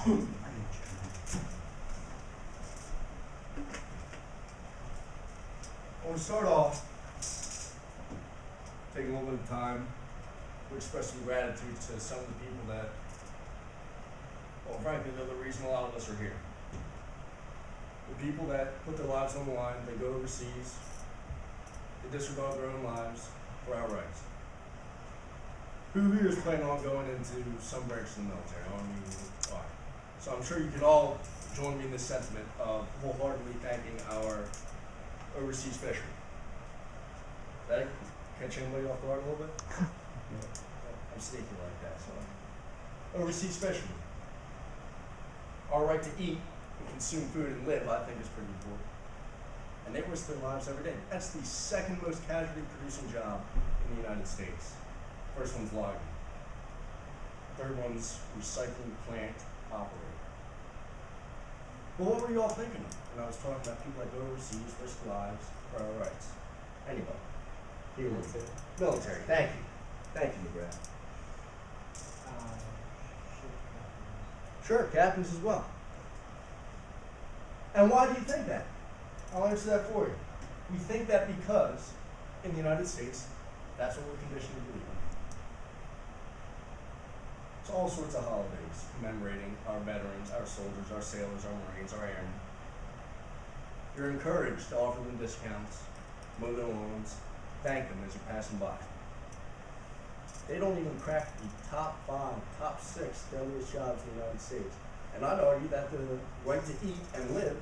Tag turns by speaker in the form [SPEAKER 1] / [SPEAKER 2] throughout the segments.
[SPEAKER 1] I want to start off taking a little bit of time to express some gratitude to some of the people that, well, frankly, they're the reason a lot of us are here. The people that put their lives on the line, they go overseas, they disregard their own lives for our rights. Who here is planning on going into some branch of the military? Army, fire. So I'm sure you can all join me in this sentiment of wholeheartedly thanking our overseas fishermen. Did I catch anybody off guard a little bit? I'm sneaky like that, so. Overseas fishermen. Our right to eat and consume food and live, I think, is pretty important. And they risk their lives every day. That's the second most casualty producing job in the United States. First one's logging. Third one's recycling plant operator. Well, what were you all thinking of when I was talking about people that go overseas, risk lives for our rights? Anybody? Military. Thank you. Thank you, McGrath. Sure, captains as well. And why do you think that? I'll answer that for you. We think that because in the United States, that's what we're conditioned to believe. It's all sorts of holidays commemorating our veterans, our soldiers, our sailors, our Marines, our airmen. You're encouraged to offer them discounts, mow their lawns, thank them as you're passing by. They don't even crack the top 5, top 6 deadliest jobs in the United States. And I'd argue that the right to eat and live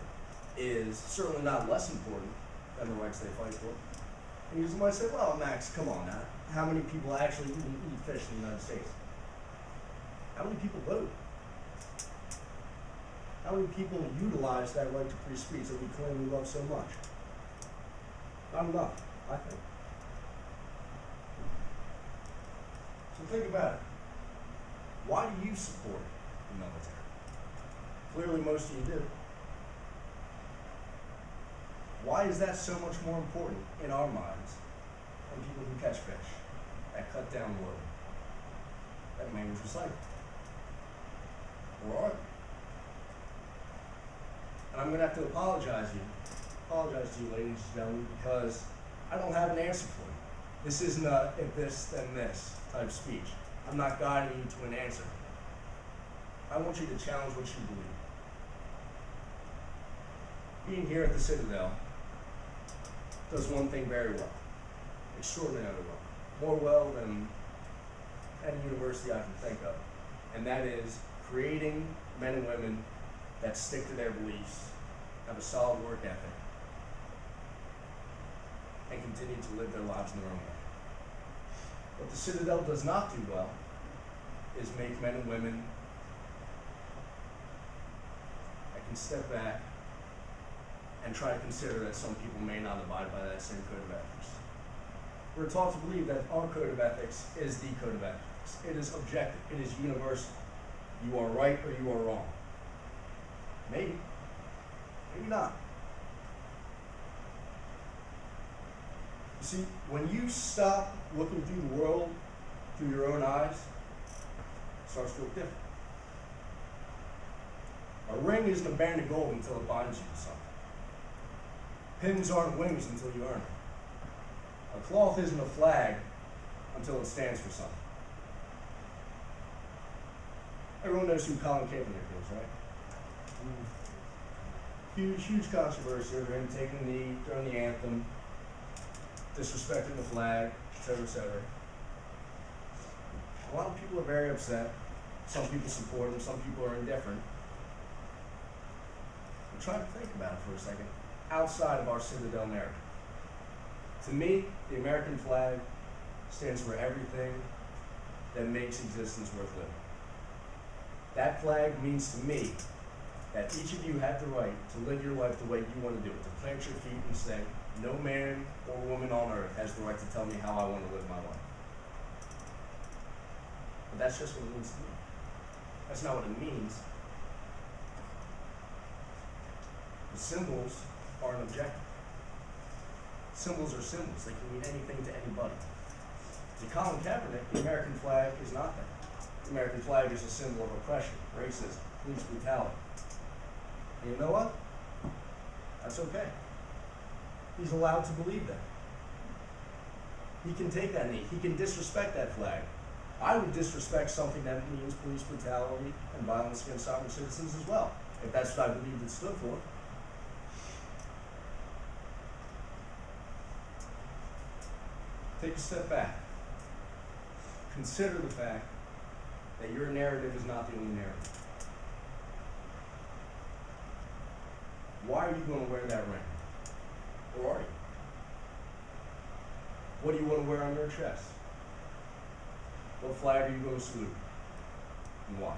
[SPEAKER 1] is certainly not less important than the rights they fight for. And you might say, well, Max, come on now. How many people actually even eat fish in the United States? How many people vote? How many people utilize that right to free speech that we claim we love so much? Not enough, I think. So think about it. Why do you support the military? Clearly most of you do. Why is that so much more important in our minds than people who catch fish, that cut down wood, that manage recycling? Or are they? And I'm going to have to apologize to you, ladies and gentlemen, because I don't have an answer for you. This isn't a if this, then this type speech. I'm not guiding you to an answer. I want you to challenge what you believe. Being here at the Citadel does one thing very well, extraordinarily well, more well than any university I can think of, and that is creating men and women that stick to their beliefs, have a solid work ethic, and continue to live their lives in their own way. What the Citadel does not do well is make men and women that can step back and try to consider that some people may not abide by that same code of ethics. We're taught to believe that our code of ethics is the code of ethics. It is objective. It is universal. You are right or you are wrong. Maybe. Maybe not. You see, when you stop looking through the world through your own eyes, it starts to look different. A ring isn't a band of gold until it binds you to something. Pins aren't wings until you earn it. A cloth isn't a flag until it stands for something. Everyone knows who Colin Kaepernick is, right? Huge controversy over him taking the knee during the anthem, disrespecting the flag, etc., etc. A lot of people are very upset. Some people support him, some people are indifferent. But try to think about it for a second, outside of our Citadel narrative. To me, the American flag stands for everything that makes existence worth living. That flag means to me that each of you have the right to live your life the way you want to do it, to plant your feet and say, no man or woman on earth has the right to tell me how I want to live my life. But that's just what it means to me. That's not what it means. The symbols are an objective. Symbols are symbols. They can mean anything to anybody. To Colin Kaepernick, the American flag is not that. The American flag is a symbol of oppression, racism, police brutality. And you know what? That's okay. He's allowed to believe that. He can take that knee. He can disrespect that flag. I would disrespect something that means police brutality and violence against sovereign citizens as well, if that's what I believed it stood for. Take a step back. Consider the fact that your narrative is not the only narrative. Why are you going to wear that ring? Or are you? What do you want to wear on your chest? What flag are you going to salute? And why?